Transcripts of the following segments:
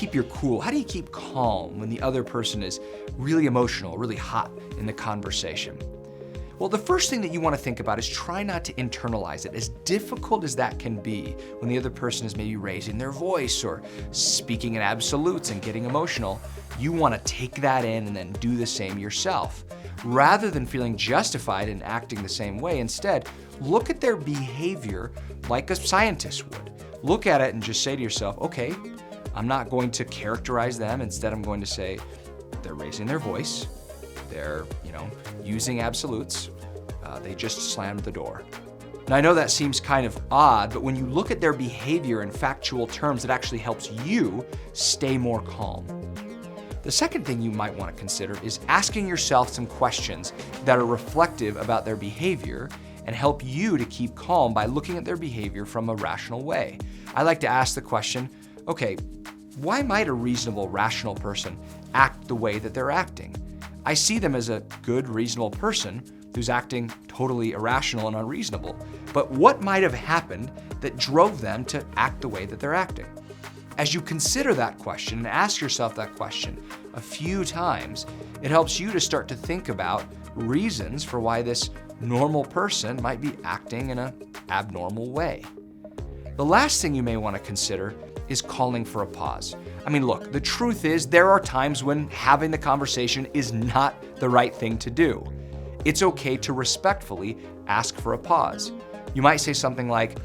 keep your cool? How do you keep calm when the other person is really emotional, really hot in the conversation? Well, the first thing that you want to think about is try not to internalize it. As difficult as that can be when the other person is maybe raising their voice or speaking in absolutes and getting emotional, you want to take that in and then do the same yourself. Rather than feeling justified in acting the same way, instead, look at their behavior like a scientist would. Look at it and just say to yourself, okay, I'm not going to characterize them. Instead, I'm going to say they're raising their voice. They're, using absolutes. They just slammed the door. Now, I know that seems kind of odd, but when you look at their behavior in factual terms, it actually helps you stay more calm. The second thing you might want to consider is asking yourself some questions that are reflective about their behavior and help you to keep calm by looking at their behavior from a rational way. I like to ask the question, okay, why might a reasonable, rational person act the way that they're acting? I see them as a good, reasonable person who's acting totally irrational and unreasonable. But what might have happened that drove them to act the way that they're acting? As you consider that question and ask yourself that question a few times, it helps you to start to think about reasons for why this normal person might be acting in an abnormal way. The last thing you may want to consider is calling for a pause. I mean, look, the truth is there are times when having the conversation is not the right thing to do. It's okay to respectfully ask for a pause. You might say something like,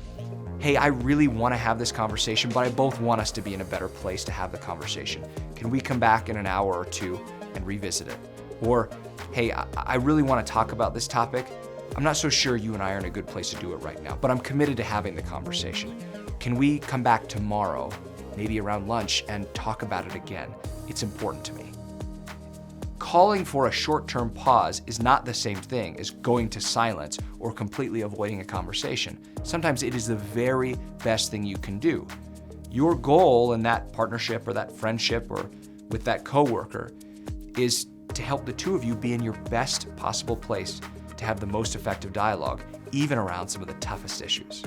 hey, I really want to have this conversation, but I both want us to be in a better place to have the conversation. Can we come back in an hour or two and revisit it? Or, hey, I really want to talk about this topic. I'm not so sure you and I are in a good place to do it right now, but I'm committed to having the conversation. Can we come back tomorrow, maybe around lunch, and talk about it again? It's important to me. Calling for a short-term pause is not the same thing as going to silence or completely avoiding a conversation. Sometimes it is the very best thing you can do. Your goal in that partnership or that friendship or with that coworker is to help the two of you be in your best possible place to have the most effective dialogue, even around some of the toughest issues.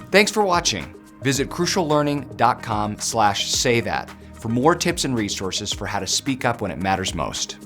Thanks for watching. Visit cruciallearning.com/saythat for more tips and resources for how to speak up when it matters most.